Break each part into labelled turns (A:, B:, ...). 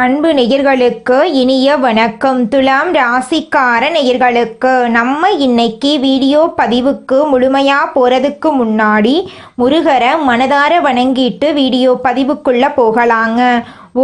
A: அன்பு நேயர்களுக்கு இனிய வணக்கம். துலாம் ராசிக்கார நேயர்களுக்கு நம்ம இன்னைக்கு வீடியோ பதிவுக்கு முழுமையா போறதுக்கு முன்னாடி முருகரை மனதார வணங்கிட்டு வீடியோ பதிவுக்குள்ள போகலாங்க.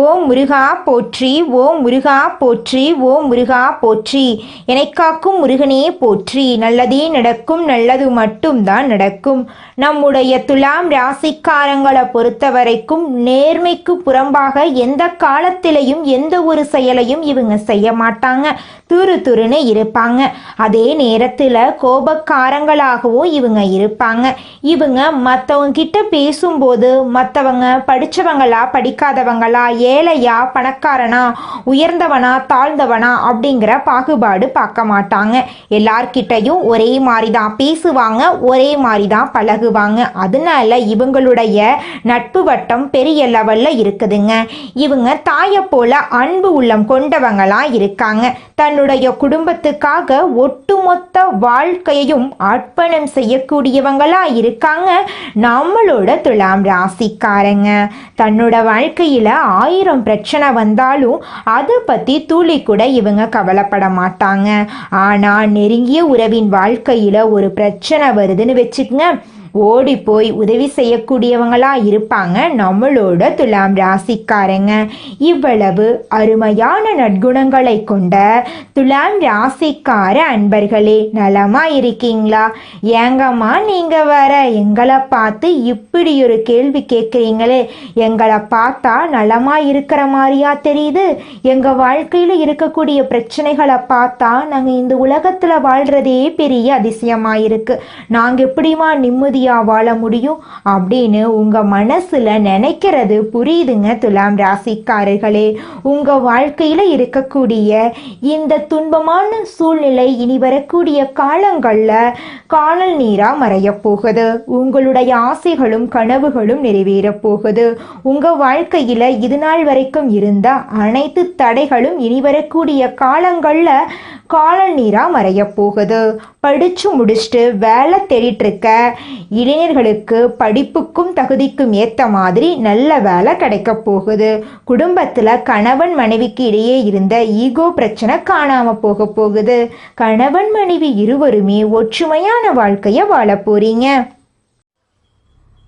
A: ஓம் முருகா போற்றி, ஓம் முருகா போற்றி, ஓம் முருகா போற்றி. எனக்காக்கும் முருகனே போற்றி. நல்லதே நடக்கும், நல்லது மட்டும்தான் நடக்கும். நம்முடைய துலாம் ராசிக்காரங்களை பொறுத்த வரைக்கும் நேர்மைக்கு புறம்பாக எந்த காலத்திலையும் எந்த ஒரு செயலையும் இவங்க செய்ய மாட்டாங்க. துருன்னு இருப்பாங்க. அதே நேரத்தில் கோபக்காரங்களாகவும் இவங்க இருப்பாங்க. இவங்க மற்றவங்க கிட்ட பேசும்போது மற்றவங்க படித்தவங்களா படிக்காதவங்களா, ஏழையா பணக்காரனா, உயர்ந்தவனா தாழ்ந்தவனா அப்படிங்கிற பாகுபாடு பார்க்க மாட்டாங்க. எல்லார்கிட்டையும் ஒரே மாதிரி தான் பேசுவாங்க, ஒரே மாதிரி தான் பழகுவாங்க. அதனால இவங்களுடைய நட்பு வட்டம் பெரிய லெவலில் இருக்குதுங்க. இவங்க தாயை போல அன்பு உள்ளம் கொண்டவங்களா இருக்காங்க. தன்னுடைய குடும்பத்துக்காக ஒட்டுமொத்த வாழ்க்கையையும் அர்ப்பணம் செய்யக்கூடியவங்களா இருக்காங்க நம்மளோட துலாம் ராசிக்காரங்க. தன்னோட வாழ்க்கையில 1000 பிரச்சனை வந்தாலும் அதை பத்தி துளி கூட இவங்க கவலைப்பட மாட்டாங்க. ஆனா நெருங்கிய உறவின் வாழ்க்கையில ஒரு பிரச்சனை வருதுன்னு வச்சுக்கங்க, ஓடி போய் உதவி செய்யக்கூடியவங்களா இருப்பாங்க நம்மளோட துலாம் ராசிக்காரங்க. இவ்வளவு அருமையான நற்குணங்களை கொண்ட துலாம் ராசிக்கார அன்பர்களே, நலமா இருக்கீங்களா? ஏங்கம்மா நீங்க வர எங்களை பார்த்து இப்படி ஒரு கேள்வி கேட்குறீங்களே, எங்களை பார்த்தா நலமா இருக்கிற மாதிரியா தெரியுது? எங்க வாழ்க்கையில இருக்கக்கூடிய பிரச்சனைகளை பார்த்தா நாங்க இந்த உலகத்துல வாழ்றதே பெரிய அதிசயமா இருக்கு. நாங்க எப்படிமா நிம்மதி வாழ முடியும் அப்படின்னு உங்க மனசுல நினைக்கிறது புரியுதுங்க துலாம் ராசிக்காரர்களே. உங்க வாழ்க்கையில இருக்கக்கூடிய இந்த துன்பமான சூழ்நிலை இனி வரக்கூடிய காலங்கள்ல காணல் நீரா மறைய போகுது. உங்களுடைய ஆசைகளும் கனவுகளும் நிறைவேற போகுது. உங்க வாழ்க்கையில இது நாள் வரைக்கும் இருந்த அனைத்து தடைகளும் இனி வரக்கூடிய காலங்கள்ல காணல் நீரா மறைய போகுது. படிச்சு முடிச்சுட்டு வேலை தேடிட்டு இருக்க இளைஞர்களுக்கு படிப்புக்கும் தகுதிக்கும் ஏற்ற மாதிரி நல்ல வேலை கிடைக்க போகுது. குடும்பத்துல கணவன் மனைவிக்கு இடையே இருந்த ஈகோ பிரச்சனை காணாம போகுது. கணவன் மனைவி இருவருமே ஒற்றுமையான வாழ்க்கைய வாழ போறீங்க.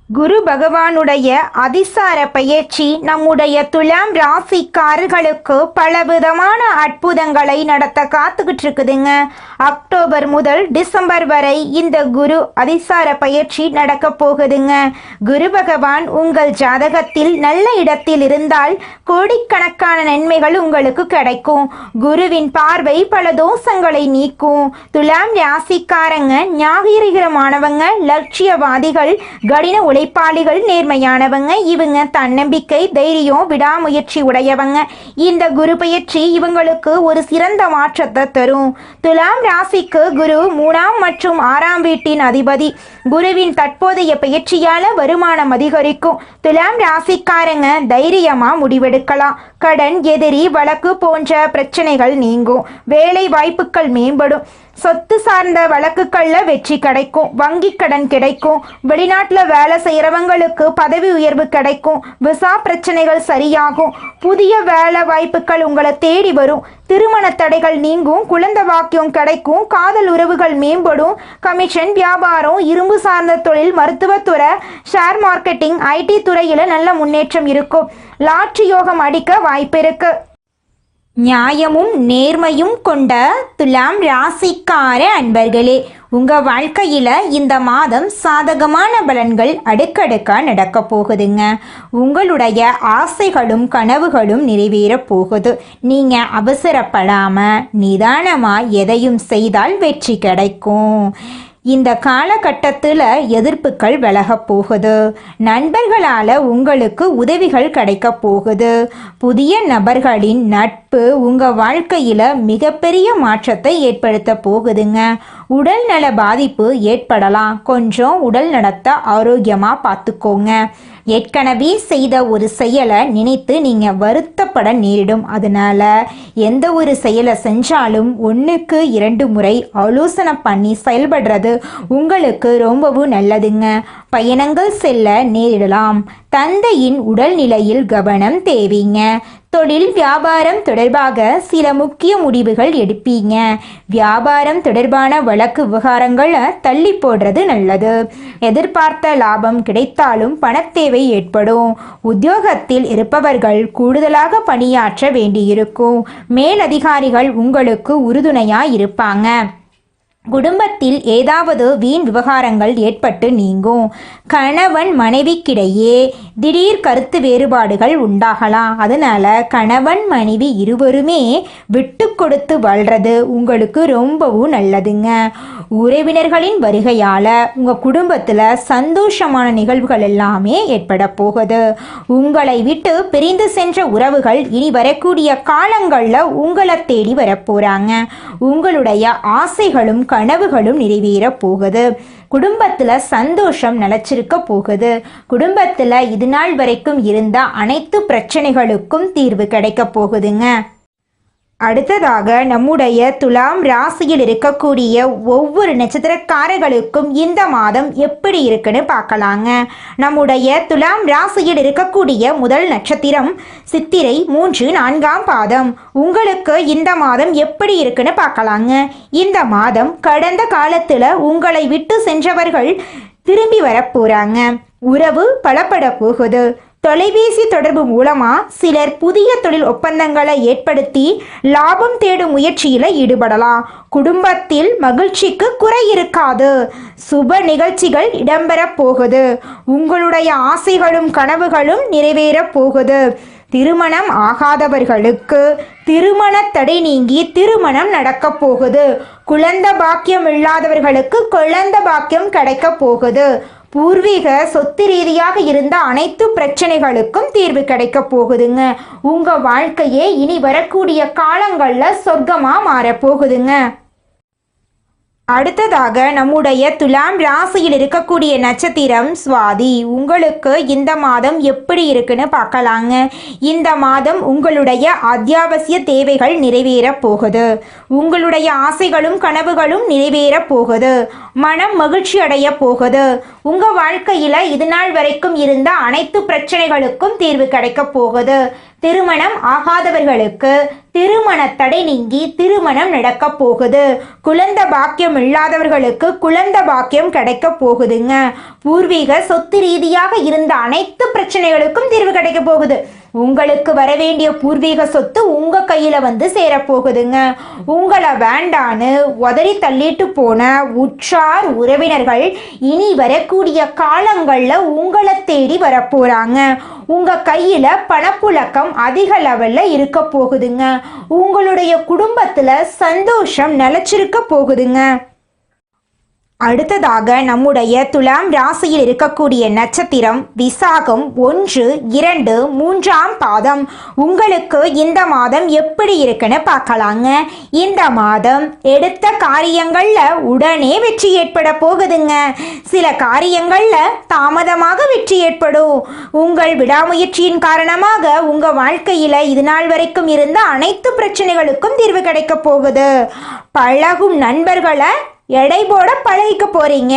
A: குரு பகவானுடைய அதிசார பயிற்சி நம்முடைய துலாம் ராசிக்காரர்களுக்கு பலவிதமான அற்புதங்களை நடத்த காத்துக்கிட்டு இருக்குதுங்க. அக்டோபர் முதல் டிசம்பர் வரை இந்த குரு அதிசார பயிற்சி நடக்க போகுதுங்க. குரு பகவான் உங்கள் ஜாதகத்தில் நல்ல இடத்தில் இருந்தால் கோடிக்கணக்கான நன்மைகள் உங்களுக்கு கிடைக்கும். குருவின் பார்வை பல தோஷங்களை நீக்கும். துலாம் ராசிக்காரங்க ஞாபகமானவங்க, லட்சியவாதிகள், கடின உழைப்பாளிகள், நேர்மையானவங்க. இவங்க தன்னம்பிக்கை, தைரியம், விடாமுயற்சி உடையவங்க. இந்த குரு பயிற்சி இவங்களுக்கு ஒரு சிறந்த மாற்றத்தை தரும். துலாம் ராசிக்கு குரு 3ஆம் மற்றும் 6ஆம் வீட்டின் அதிபதி. குருவின் தற்போதைய பயிற்சியால வருமானம் அதிகரிக்கும். துலாம் ராசிக்காரங்க தைரியமா முடிவெடுக்கலாம். கடன், எதிரி, வழக்கு போன்ற பிரச்சனைகள் நீங்கும். வேலை வாய்ப்புகள் மேம்படும். சொத்து சார்ந்த வழக்குகள்ல வெற்றி கிடைக்கும். வங்கி கடன் கிடைக்கும். வெளிநாட்டில் வேலை செய்கிறவங்களுக்கு பதவி உயர்வு கிடைக்கும். விசா பிரச்சனைகள் சரியாகும். புதிய வேலை வாய்ப்புகள் உங்களை தேடி வரும். திருமண தடைகள் நீங்கும். குழந்தை வாக்கியம் கிடைக்கும். காதல் உறவுகள் மேம்படும். கமிஷன், வியாபாரம், இரும்பு சார்ந்த தொழில், மருத்துவத்துறை, ஷேர் மார்க்கெட்டிங், ஐடி துறையில நல்ல முன்னேற்றம் இருக்கும். லாட்ரி யோகம் அடிக்க வாய்ப்பு இருக்கு. நியாயமும் நேர்மையும் கொண்ட துலாம் ராசிக்கார அன்பர்களே, உங்க வாழ்க்கையில இந்த மாதம் சாதகமான பலன்கள் அடுக்கடுக்கா நடக்க போகுதுங்க. உங்களுடைய ஆசைகளும் கனவுகளும் நிறைவேற போகுது. நீங்க அவசரப்படாம நிதானமா எதையும் செய்தால் வெற்றி கிடைக்கும். இந்த காலகட்டத்தில் எதிர்ப்புகள் விலக போகுது. நண்பர்களால் உங்களுக்கு உதவிகள் கிடைக்க போகுது. புதிய நபர்களின் நட்பு உங்கள் வாழ்க்கையில் மிகப்பெரிய மாற்றத்தை ஏற்படுத்த போகுதுங்க. உடல் நல பாதிப்பு ஏற்படலாம். கொஞ்சம் உடல் நலத்தை ஆரோக்கியமாக பார்த்துக்கோங்க. ஏற்கனவே செய்த ஒரு செயலை நினைத்து நீங்கள் வருத்தப்பட நேரிடும். அதனால் எந்த ஒரு செயலை செஞ்சாலும் 1க்கு 2 முறை ஆலோசனை பண்ணி செயல்படுறது உங்களுக்கு ரொம்பவும் நல்லதுங்க. பயணங்கள் செல்ல நேரிடலாம். தந்தையின் உடல்நிலையில் கவனம் தேவைங்க. தொழில் வியாபாரம் தொடர்பாக சில முக்கிய முடிவுகள் எடுப்பீங்க. வியாபாரம் தொடர்பான வழக்கு விவகாரங்களை தள்ளி போடுறது நல்லது. எதிர்பார்த்த லாபம் கிடைத்தாலும் பணத்தேவை ஏற்படும். உத்தியோகத்தில் இருப்பவர்கள் கூடுதலாக பணியாற்ற வேண்டியிருக்கும். மேலதிகாரிகள் உங்களுக்கு உறுதுணையாய் இருப்பாங்க. குடும்பத்தில் ஏதாவது வீண் விவகாரங்கள் ஏற்பட்டு நீங்கும். கணவன் மனைவிக்கிடையே திடீர் கருத்து வேறுபாடுகள் உண்டாகலாம். அதனால கணவன் மனைவி இருவருமே விட்டு கொடுத்து வாழ்றது உங்களுக்கு ரொம்பவும் நல்லதுங்க. உறவினர்களின் வருகையால் உங்கள் குடும்பத்தில் சந்தோஷமான நிகழ்வுகள் எல்லாமே ஏற்பட போகுது. உங்களை விட்டு பிரிந்து சென்ற உறவுகள் இனி வரக்கூடிய காலங்களில் உங்களை தேடி வரப்போகிறாங்க. உங்களுடைய ஆசைகளும் கனவுகளும் நிறைவேற போகுது. குடும்பத்தில் சந்தோஷம் நிலச்சிருக்க போகுது. குடும்பத்தில் இது நாள் வரைக்கும் இருந்த அனைத்து பிரச்சனைகளுக்கும் தீர்வு கிடைக்க போகுதுங்க. அடுத்ததாக நம்முடைய துலாம் ராசியில் இருக்கக்கூடிய ஒவ்வொரு நட்சத்திரக்காரர்களுக்கும் இந்த மாதம் எப்படி இருக்குன்னு பார்க்கலாங்க. நம்முடைய துலாம் ராசியில் இருக்கக்கூடிய முதல் நட்சத்திரம் சித்திரை 3, 4ஆம் பாதம். உங்களுக்கு இந்த மாதம் எப்படி இருக்குன்னு பார்க்கலாங்க. இந்த மாதம் கடந்த காலத்தில் உங்களை விட்டு சென்றவர்கள் திரும்பி வரப்போறாங்க. உறவு பலப்பட போகுது. தொலைபேசி தொடர்பு மூலமா சிலர் புதிய தொழில் ஒப்பந்தங்களை ஏற்படுத்தி லாபம் தேடும் முயற்சியில் ஈடுபடலாம். குடும்பத்தில் மகிழ்ச்சிக்கு குறை இருக்காது. சுப நிகழ்ச்சிகள் இடம்பெற போகுது. உங்களுடைய ஆசைகளும் கனவுகளும் நிறைவேற போகுது. திருமணம் ஆகாதவர்களுக்கு திருமண தடை நீங்கி திருமணம் நடக்க போகுது. குழந்தை பாக்கியம் இல்லாதவர்களுக்கு குழந்தை பாக்கியம் கிடைக்க போகுது. பூர்வீக சொத்து ரீதியாக இருந்த அனைத்து பிரச்சனைகளுக்கும் தீர்வு கிடைக்க போகுதுங்க. உங்க வாழ்க்கையே இனி வரக்கூடிய காலங்களில் சொர்க்கமா மாறப்போகுதுங்க. அடுத்ததாக நம்முடைய துலாம் ராசியில் இருக்கக்கூடிய நட்சத்திரம் சுவாதி. உங்களுக்கு இந்த மாதம் எப்படி இருக்குன்னு பார்க்கலாங்க. இந்த மாதம் உங்களுடைய அத்தியாவசிய தேவைகள் நிறைவேற போகுது. உங்களுடைய ஆசைகளும் கனவுகளும் நிறைவேற போகுது. மனம் மகிழ்ச்சி அடைய போகுது. உங்க வாழ்க்கையில இது நாள் வரைக்கும் இருந்த அனைத்து பிரச்சனைகளுக்கும் தீர்வு கிடைக்க போகுது. திருமணம் ஆகாதவர்களுக்கு திருமண தடை நீங்கி திருமணம் நடக்க போகுது. குழந்தை பாக்கியம் இல்லாதவர்களுக்கு குழந்தை பாக்கியம் கிடைக்க போகுதுங்க. பூர்வீக சொத்து ரீதியாக இருந்த அனைத்து பிரச்சனைகளுக்கும் தீர்வு கிடைக்க போகுது. உங்களுக்கு வரவேண்டிய பூர்வீக சொத்து உங்க கையில வந்து சேரப்போகுதுங்க. உங்களை வேண்டான்னு உதறி தள்ளிட்டு போன உற்றார் உறவினர்கள் இனி வரக்கூடிய காலங்கள்ல உங்களை தேடி வரப்போறாங்க. உங்க கையில பணப்புழக்கம் அதிக லெவல்ல இருக்க போகுதுங்க. உங்களுடைய குடும்பத்துல சந்தோஷம் நிலைச்சிருக்க போகுதுங்க. அடுத்ததாக நம்முடைய துலாம் ராசியில் இருக்கக்கூடிய நட்சத்திரம் விசாகம் 1, 2, 3ஆம் பாதம். உங்களுக்கு இந்த மாதம் எப்படி இருக்குன்னு பார்க்கலாங்க. இந்த மாதம் எடுத்த காரியங்கள்ல உடனே வெற்றி ஏற்பட போகுதுங்க. சில காரியங்கள்ல தாமதமாக வெற்றி ஏற்படும். உங்கள் விடாமுயற்சியின் காரணமாக உங்க வாழ்க்கையில இது நாள் வரைக்கும் இருந்த அனைத்து பிரச்சனைகளுக்கும் தீர்வு கிடைக்க போகுது. பழகும் நண்பர்களை எடை போட பழகிக்க போறீங்க.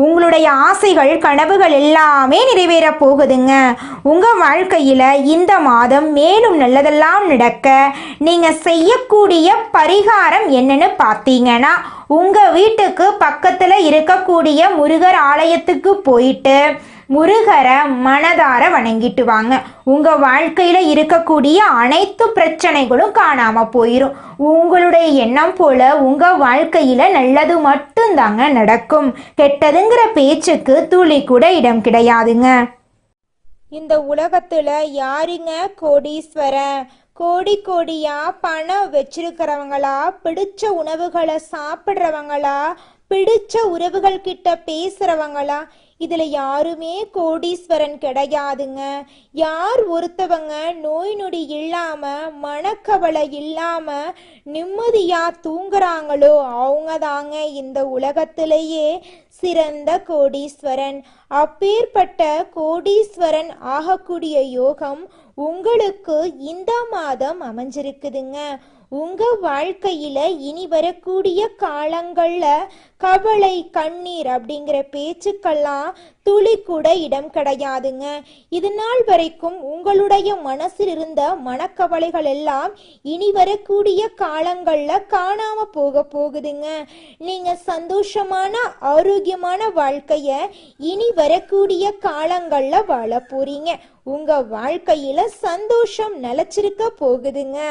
A: உங்களுடைய ஆசைகள் கனவுகள் எல்லாமே நிறைவேற போகுதுங்க. உங்க வாழ்க்கையில இந்த மாதம் மேலும் நல்லதெல்லாம் நடக்க நீங்க செய்யக்கூடிய பரிகாரம் என்னன்னு பார்த்தீங்கன்னா, உங்க வீட்டுக்கு பக்கத்துல இருக்கக்கூடிய முருகர் ஆலயத்துக்கு போயிட்டு முருகரை மனதார வணங்கிட்டு வாங்க. உங்க வாழ்க்கையில இருக்கக்கூடிய அனைத்து பிரச்சனைகளும் காணாம போயிடும். உங்களுடைய எண்ணம் போல உங்க வாழ்க்கையில நல்லது மட்டும்தாங்க நடக்கும். கெட்டதுங்கிற பேச்சுக்கு துளி கூட இடம் கிடையாதுங்க. இந்த உலகத்துல யாருங்க கோடீஸ்வரன்? கோடி கோடியா பணம் வச்சிருக்கிறவங்களா, பிடிச்ச உணவுகளை சாப்பிட்றவங்களா, பிடிச்ச உறவுகள் கிட்ட பேசுறவங்களா? இதுல யாருமே கோடீஸ்வரன் கிடையாதுங்க. யார் ஒருத்தவங்க நோய் நொடி இல்லாம மனக்கவலை இல்லாம நிம்மதியா தூங்குறாங்களோ அவங்க தாங்க இந்த உலகத்திலேயே சிறந்த கோடீஸ்வரன். அப்பேற்பட்ட கோடீஸ்வரன் ஆகக்கூடிய யோகம் உங்களுக்கு இந்த மாதம் அமைஞ்சிருக்குதுங்க. உங்க வாழ்க்கையில இனி வரக்கூடிய காலங்கள்ல கவலை கண்ணீர் அப்படிங்கிற பேச்சுக்கெல்லாம் துளி கூட இடம் கிடையாதுங்க. இது நாள் வரைக்கும் உங்களுடைய மனசில் இருந்த மனக்கவலைகள் எல்லாம் இனி வரக்கூடிய காலங்கள்ல காணாம போகுதுங்க. நீங்க சந்தோஷமான ஆரோக்கியமான வாழ்க்கைய இனி வரக்கூடிய காலங்கள்ல வாழ போறீங்க. உங்க வாழ்க்கையில சந்தோஷம் நிலைச்சிருக்க போகுதுங்க.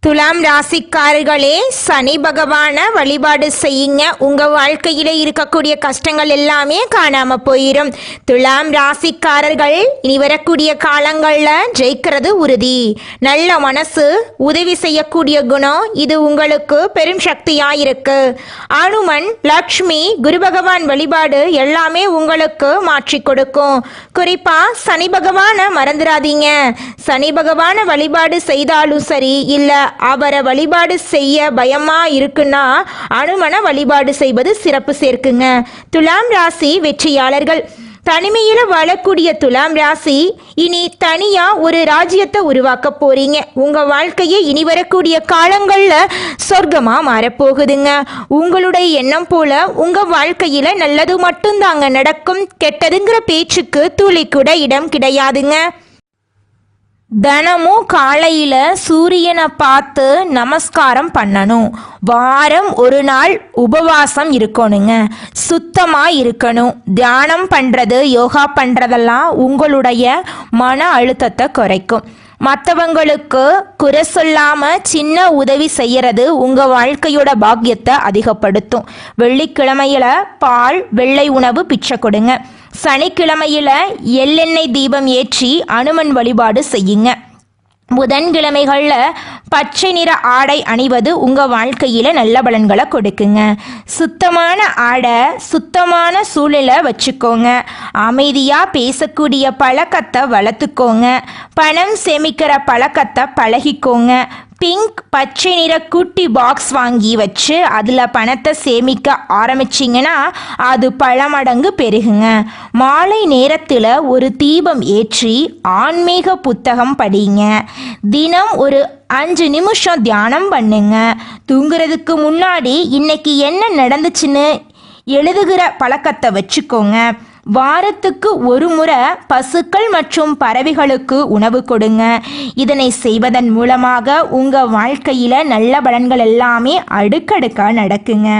B: துலாம் ராசிக்காரர்களே, சனி பகவான வழிபாடு செய்யுங்க. உங்க வாழ்க்கையில இருக்கக்கூடிய கஷ்டங்கள் எல்லாமே காணாம போயிடும். துலாம் ராசிக்காரர்கள் இனி வரக்கூடிய காலங்கள்ல ஜெயிக்கிறது உறுதி. நல்ல மனசு, உதவி செய்யக்கூடிய குணம், இது உங்களுக்கு பெரும் சக்தியா இருக்கு. அனுமன், லக்ஷ்மி, குரு பகவான் வழிபாடு எல்லாமே உங்களுக்கு மாற்றி கொடுக்கும். குறிப்பா சனி பகவான மறந்துடாதீங்க. சனி பகவான வழிபாடு செய்தாலும் சரி, இல்ல அவரை வழிபாடு செய்ய பயமா இருக்குன்னா அனுமனை வழிபாடு செய்வது சிறப்பு சேர்க்குங்க. துலாம் ராசி வெற்றியாளர்கள். தனிமையில வாழக்கூடிய துலாம் ராசி இனி தனியா ஒரு ராஜ்யத்தை உருவாக்க போறீங்க. உங்க வாழ்க்கையை இனி வரக்கூடிய காலங்கள்ல சொர்க்கமா மாறப்போகுதுங்க. உங்களுடைய எண்ணம் போல உங்க வாழ்க்கையில நல்லது மட்டும்தாங்க நடக்கும். கெட்டதுங்கிற பேச்சுக்கு துளி கூட இடம் கிடையாதுங்க. தினமும் காலையில் சூரியனை பார்த்து நமஸ்காரம் பண்ணணும். வாரம் ஒரு நாள் உபவாசம் இருக்கணுங்க. சுத்தமாக இருக்கணும். தியானம் பண்ணுறது, யோகா பண்ணுறதெல்லாம் உங்களுடைய மன அழுத்தத்தை குறைக்கும். மற்றவங்களுக்கு குறை சொல்லாமல் சின்ன உதவி செய்கிறது உங்கள் வாழ்க்கையோட பாக்கியத்தை அதிகப்படுத்தும். வெள்ளிக்கிழமையில் பால், வெள்ளை உணவு பிச்சை கொடுங்க. சனிக்கிழமையில் எள்ளெண்ணெய் தீபம் ஏற்றி அனுமன் வழிபாடு செய்யுங்க. புதன்கிழமைகளில் பச்சை நிற ஆடை அணிவது உங்கள் வாழ்க்கையில் நல்ல பலன்களை கொடுக்குங்க. சுத்தமான ஆடை, சுத்தமான சூழலை வச்சுக்கோங்க. அமைதியாக பேசக்கூடிய பழக்கத்தை வளர்த்துக்கோங்க. பணம் சேமிக்கிற பழக்கத்தை பழகிக்கோங்க. பிங்க், பச்சை நிற குட்டி பாக்ஸ் வாங்கி வச்சு அதில் பணத்தை சேமிக்க ஆரம்பிச்சிங்கன்னா அது பல மடங்கு பெருகுங்க. மாலை நேரத்தில் ஒரு தீபம் ஏற்றி ஆன்மீக புத்தகம் படிங்க. தினம் ஒரு 5 நிமிஷம் தியானம் பண்ணுங்க. தூங்குறதுக்கு முன்னாடி இன்னைக்கு என்ன நடந்துச்சுன்னு எழுதுகிற பழக்கத்தை வச்சுக்கோங்க. வாரத்துக்கு ஒரு முறை பசுக்கள் மற்றும் பறவைகளுக்கு உணவு கொடுங்க. இதனை செய்வதன் மூலமாக உங்கள் வாழ்க்கையில் நல்ல பலன்கள் எல்லாமே அடுக்கடுக்காக நடக்குங்க.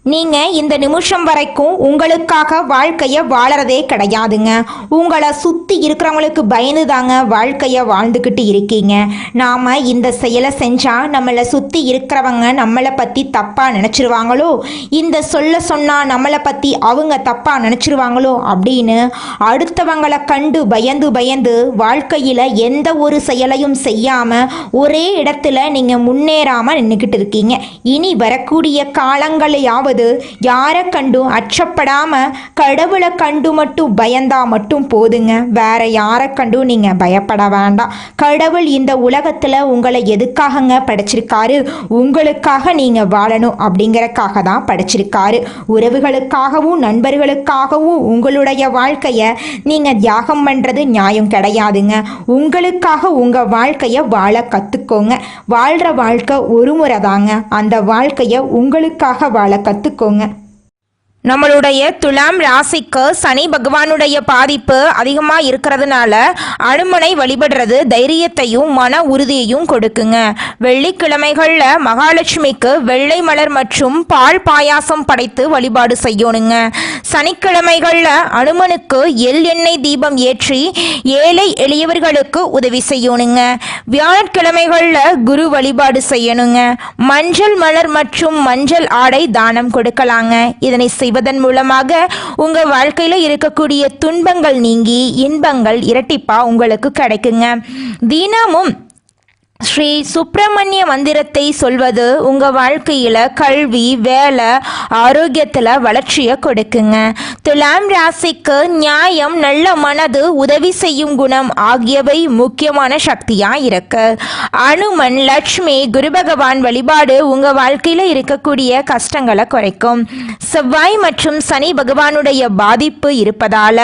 B: நீங்கள் இந்த நிமிஷம் வரைக்கும் உங்களுக்காக வாழ்க்கையை வாழறதே கிடையாதுங்க. உங்களை சுற்றி இருக்கிறவங்களுக்கு பயந்து தாங்க வாழ்க்கையை வாழ்ந்துக்கிட்டு இருக்கீங்க. நாம் இந்த செயலை செஞ்சால் நம்மளை சுற்றி இருக்கிறவங்க நம்மளை பற்றி தப்பாக நினச்சிருவாங்களோ, இந்த சொல்ல சொன்னால் நம்மளை பற்றி அவங்க தப்பாக நினச்சிருவாங்களோ அப்படின்னு அடுத்தவங்களை கண்டு பயந்து வாழ்க்கையில் எந்த ஒரு செயலையும் செய்யாமல் ஒரே இடத்துல நீங்கள் முன்னேறாமல் நின்றுக்கிட்டு இருக்கீங்க. இனி வரக்கூடிய காலங்களையாவது யாரை கண்டும் அச்சப்படாம கடவுளை கண்டு மட்டும் பயந்தா மட்டும் போதுங்க. வேற யாரை கண்டும் நீங்க பயப்பட வேண்டாம். கடவுள் இந்த உலகத்துல உங்களை எதுக்காகங்க படைச்சிருக்காரு? உங்களுக்காக நீங்க வாழணும் அப்படிங்கறக்காக தான் படைச்சிருக்காரு. உறவுகளுக்காகவும் நண்பர்களுக்காகவும் உங்களுடைய வாழ்க்கைய நீங்க தியாகம் பண்றது நியாயம் கிடையாதுங்க. உங்களுக்காக உங்க வாழ்க்கைய வாழ கத்துக்கோங்க. வாழ்ற வாழ்க்கை ஒரு முறை தாங்க. அந்த வாழ்க்கைய உங்களுக்காக வாழ கத்துக்கோங்க. நம்மளுடைய துலாம் ராசிக்கு சனி பகவானுடைய பாதிப்பு அதிகமாக இருக்கிறதுனால அனுமனை வழிபடுறது தைரியத்தையும் மன உறுதியையும் கொடுக்குங்க. வெள்ளிக்கிழமைகளில் மகாலட்சுமிக்கு வெள்ளை மலர் மற்றும் பால் பாயாசம் படைத்து வழிபாடு செய்யணுங்க. சனிக்கிழமைகளில் அனுமனுக்கு எண்ணெய் தீபம் ஏற்றி ஏழை எளியவர்களுக்கு உதவி செய்யணுங்க. வியாழக்கிழமைகளில் குரு வழிபாடு செய்யணுங்க. மஞ்சள் மலர் மற்றும் மஞ்சள் ஆடை தானம் கொடுக்கலாங்க. இதனை செய்வதன் மூலமாக உங்க வாழ்க்கையில இருக்கக்கூடிய துன்பங்கள் நீங்கி இன்பங்கள் இரட்டிப்பா உங்களுக்கு கிடைக்குங்க. தினமும் ஸ்ரீ சுப்பிரமணிய மந்திரத்தை சொல்வது உங்க வாழ்க்கையில கல்வி, வேலை, ஆரோக்கியத்துல வளர்ச்சியை கொடுக்குங்க. துலாம் ராசிக்கு நியாயம், நல்ல மனது, உதவி செய்யும் குணம் ஆகியவை முக்கியமான சக்தியா இருக்கு. அனுமன், லட்சுமி, குரு பகவான் வழிபாடு உங்க வாழ்க்கையில இருக்கக்கூடிய கஷ்டங்களை குறைக்கும். செவ்வாய் மற்றும் சனி பகவானுடைய பாதிப்பு இருப்பதால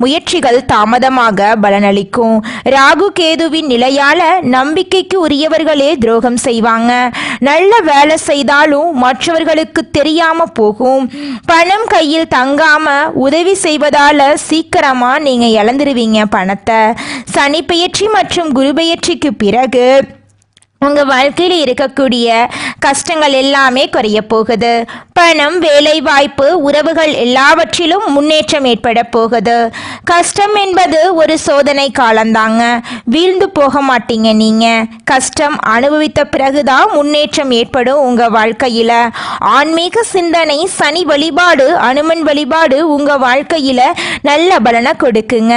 B: முயற்சிகள் தாமதமாக பலனளிக்கும். ராகு கேதுவின் நிலையால நம்பிக்கைக்கு உரியவர்களே துரோகம் செய்வாங்க. நல்ல வேலை செய்தாலும் மற்றவர்களுக்கு தெரியாம போகும். பணம் கையில் தங்காம உதவி செய்வதால சீக்கிரமா நீங்க இழந்துருவீங்க பணத்தை. சனி பெயர்ச்சி மற்றும் குரு பெயர்ச்சிக்கு பிறகு உங்கள் வாழ்க்கையில் இருக்கக்கூடிய கஷ்டங்கள் எல்லாமே குறைய போகுது. பணம், வேலை வாய்ப்பு, உறவுகள் எல்லாவற்றிலும் முன்னேற்றம் ஏற்பட போகுது. கஷ்டம் என்பது ஒரு சோதனை காலந்தாங்க. வீழ்ந்து போக மாட்டீங்க. நீங்கள் கஷ்டம் அனுபவித்த பிறகுதான் முன்னேற்றம் ஏற்படும் உங்கள் வாழ்க்கையில். ஆன்மீக சிந்தனை, சனி வழிபாடு, அனுமன் வழிபாடு உங்கள் வாழ்க்கையில் நல்ல பலனை கொடுக்குங்க.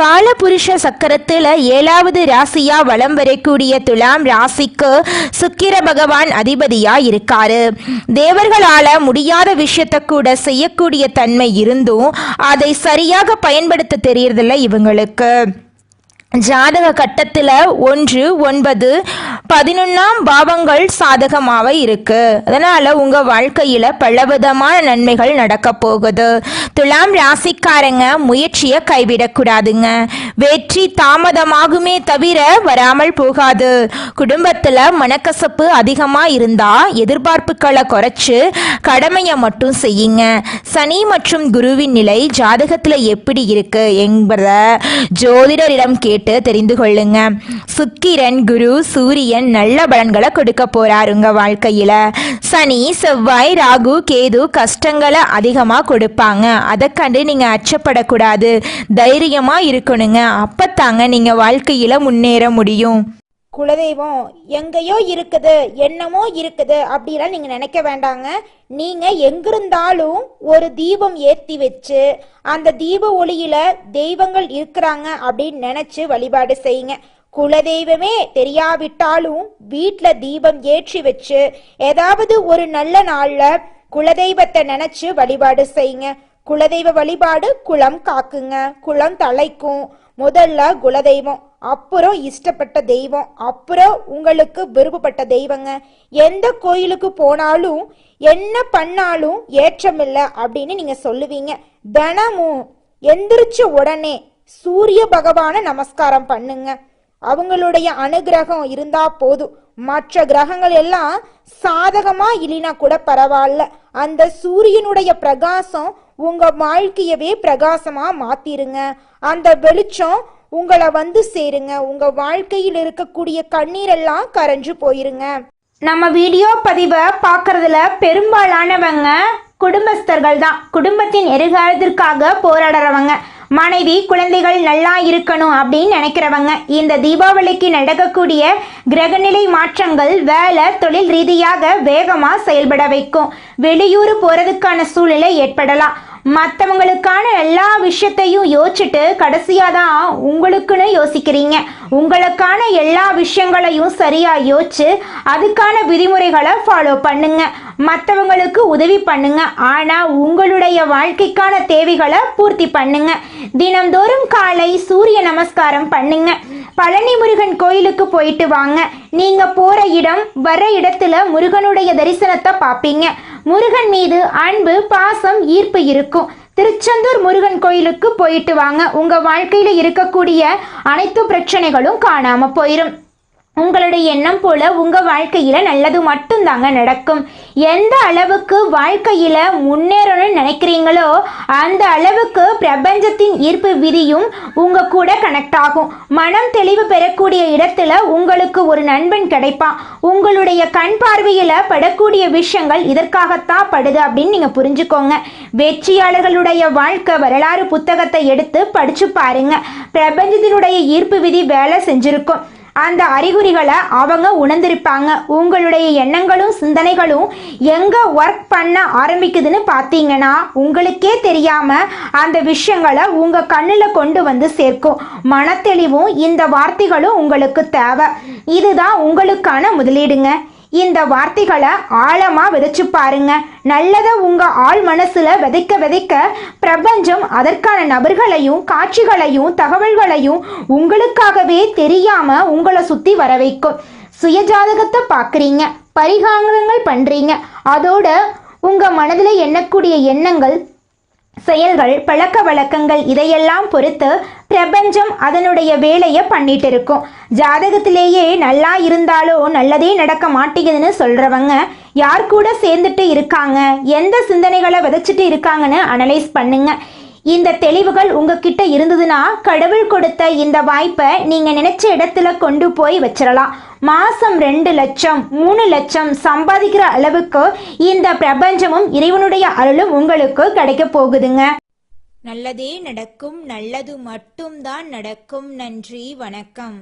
B: காலபுருஷ சக்கரத்தில் 7வது ராசியா வலம் வரக்கூடிய துலாம் ராசி சுக்கிர பகவான் அதிபதியா இருக்காரு. தேவர்களால முடியாத விஷயத்தை கூட செய்யக்கூடிய தன்மை இருந்தும் அதை சரியாக பயன்படுத்த தெரியறதில்ல இவங்களுக்கு. ஜாதக கட்டத்தில் 1, 9, 11ஆம் பாவங்கள் சாதகமாக இருக்கு. அதனால உங்க வாழ்க்கையில பலவிதமான நன்மைகள் நடக்க போகுது. துலாம் ராசிக்காரங்க முயற்சியை கைவிடக்கூடாதுங்க. வெற்றி தாமதமாகுமே தவிர வராமல் போகாது. குடும்பத்துல மனக்கசப்பு அதிகமா இருந்தா எதிர்பார்ப்புகளை குறைச்சு கடமையை மட்டும் செய்யுங்க. சனி மற்றும் குருவின் நிலை ஜாதகத்துல எப்படி இருக்கு என்பதை ஜோதிடரிடம் கேட்டு தெரிந்து கொள்ளுங்க. சுக்கிரன், குரு, சூரியன் நல்ல பலன்களை கொடுக்க போறாரு உங்க வாழ்க்கையில. சனி, செவ்வாய், ராகு, கேது கஷ்டங்களை அதிகமா கொடுப்பாங்க. அதை கண்டு நீங்க அச்சப்படக்கூடாது. தைரியமா இருக்கணுங்க. அப்பத்தாங்க நீங்க வாழ்க்கையில முன்னேற முடியும்.
A: குலதெய்வம் எங்கேயோ இருக்குது, என்னமோ இருக்குது அப்படிலாம் நீங்க நினைக்க வேண்டாங்க. நீங்க எங்கிருந்தாலும் ஒரு தீபம் ஏற்றி வச்சு அந்த தீப ஒளியில தெய்வங்கள் இருக்கிறாங்க அப்படின்னு நினைச்சு வழிபாடு செய்யுங்க. குலதெய்வமே தெரியாவிட்டாலும் வீட்டுல தீபம் ஏற்றி வச்சு ஏதாவது ஒரு நல்ல நாள்ல குலதெய்வத்தை நினைச்சு வழிபாடு செய்யுங்க. குலதெய்வ வழிபாடு குலம் காக்குங்க, குலம் தலைக்கும். முதல்ல குலதெய்வம், அப்புறம் இஷ்டப்பட்ட தெய்வம், அப்புறம் உங்களுக்கு விருப்பப்பட்ட தெய்வங்க. எந்த கோயிலுக்கு போனாலும் என்ன பண்ணாலும் ஏற்றமில்லை அப்படின்னு நீங்க சொல்லுவீங்க. தினமும் எந்திரிச்ச உடனே சூரிய பகவான நமஸ்காரம் பண்ணுங்க. அவங்களுடைய அனுகிரகம் இருந்தா போதும். மற்ற கிரகங்கள் எல்லாம் சாதகமா இல்லைனா கூட பரவாயில்ல. அந்த சூரியனுடைய பிரகாசம் உங்க வாழ்க்கையவே பிரகாசமா மாத்திருங்க. அந்த வெளிச்சம் உங்களை வந்து சேருங்க. உங்க வாழ்க்கையில் இருக்கக்கூடிய கண்ணீரெல்லாம் கரைஞ்சு போயிருங்க.
C: நம்ம வீடியோ பதிவை பார்க்கறதுல பெரும்பாலானவங்க குடும்பஸ்தர்கள் தான். குடும்பத்தின் எதிர்காலத்திற்காக போராடுறவங்க, மனைவி குழந்தைகள் நல்லா இருக்கணும் அப்படின்னு நினைக்கிறவங்க. இந்த தீபாவளிக்கு நடக்கக்கூடிய கிரகநிலை மாற்றங்கள் வேலை தொழில் ரீதியாக வேகமாக செயல்பட வைக்கும். வெளியூர் போகிறதுக்கான சூழ்நிலை ஏற்படலாம். மற்றவங்களுக்கான எல்லா விஷயத்தையும் யோசிச்சுட்டு கடைசியாக தான் உங்களுக்குன்னு யோசிக்கிறீங்க. உங்களுக்கான எல்லா விஷயங்களையும் சரியாக யோசிச்சு அதுக்கான விதிமுறைகளை ஃபாலோ பண்ணுங்க. மற்றவங்களுக்கு உதவி பண்ணுங்க. ஆனால் உங்களுடைய வாழ்க்கைக்கான தேவைகளை பூர்த்தி பண்ணுங்க. தினம்தோறும் காலை சூரிய நமஸ்காரம் பண்ணுங்க. பழனி முருகன் கோயிலுக்கு போயிட்டு வாங்க. நீங்க போற இடம் வர இடத்துல முருகனுடைய தரிசனத்தை பார்ப்பீங்க. முருகன் மீது அன்பு, பாசம், ஈர்ப்பு இருக்கும். திருச்செந்தூர் முருகன் கோயிலுக்கு போயிட்டு வாங்க. உங்க வாழ்க்கையில இருக்கக்கூடிய அனைத்து பிரச்சனைகளும் காணாம போயிடும். உங்களுடைய எண்ணம் போல உங்க வாழ்க்கையில நல்லது மட்டும்தாங்க நடக்கும். எந்த அளவுக்கு வாழ்க்கையில முன்னேறணும்னு நினைக்கிறீங்களோ அந்த அளவுக்கு பிரபஞ்சத்தின் ஈர்ப்பு விதியும் உங்க கூட கனெக்ட் ஆகும். மனம் தெளிவு பெறக்கூடிய இடத்துல உங்களுக்கு ஒரு நண்பன் கிடைப்பான். உங்களுடைய கண் பார்வையில படக்கூடிய விஷயங்கள் இதற்காகத்தான் படுது அப்படின்னு நீங்க புரிஞ்சுக்கோங்க. வெற்றியாளர்களுடைய வாழ்க்கை வரலாறு புத்தகத்தை எடுத்து படிச்சு பாருங்க. பிரபஞ்சத்தினுடைய ஈர்ப்பு விதி வேலை செஞ்சிருக்கும். அந்த அறிகுறிகளை அவங்க உணர்ந்திருப்பாங்க. உங்களுடைய எண்ணங்களும் சிந்தனைகளும் எங்கே ஒர்க் பண்ண ஆரம்பிக்குதுன்னு பார்த்தீங்கன்னா உங்களுக்கே தெரியாமல் அந்த விஷயங்களை உங்கள் கண்ணில் கொண்டு வந்து சேர்க்கும். மனத்தெளிவும் இந்த வார்த்தைகளும் உங்களுக்கு தேவை. இதுதான் உங்களுக்கான முதலீடுங்க. இந்த வார்த்தைகளை ஆழமாக விதைச்சு பாருங்க. நல்லதை உங்கள் ஆள் மனசில் விதைக்க விதைக்க பிரபஞ்சம் அதற்கான நபர்களையும் காட்சிகளையும் தகவல்களையும் உங்களுக்காகவே தெரியாமல் உங்களை சுற்றி வர வைக்கும். சுயஜாதகத்தை பார்க்குறீங்க, பரிகாரங்கள் பண்ணுறீங்க. அதோட உங்கள் மனதில் எண்ணக்கூடிய எண்ணங்கள் செயல்கள், பழக்க வழக்கங்கள் இதையெல்லாம் பொறுத்து பிரபஞ்சம் அதனுடைய வேலையை பண்ணிட்டு இருக்கும். ஜாதகத்திலேயே நல்லா இருந்தாலோ நல்லதே நடக்க மாட்டேங்குதுன்னு சொல்றவங்க யார் கூட சேர்ந்துட்டு இருக்காங்க, எந்த சிந்தனைகளை விதைச்சிட்டு இருக்காங்கன்னு அனலைஸ் பண்ணுங்க. இந்த தெளிவுகள் உங்ககிட்ட இருந்ததுன்னா கடவுள் கொடுத்த இந்த வாய்ப்பை நீங்க நினைச்ச இடத்துல கொண்டு போய் வச்சிடலாம். மாசம் 2 லட்சம் 3 லட்சம் சம்பாதிக்கிற அளவுக்கு இந்த பிரபஞ்சமும் இறைவனுடைய அருளும் உங்களுக்கு கிடைக்க போகுதுங்க.
A: நல்லதே நடக்கும், நல்லது மட்டும்தான் நடக்கும். நன்றி, வணக்கம்.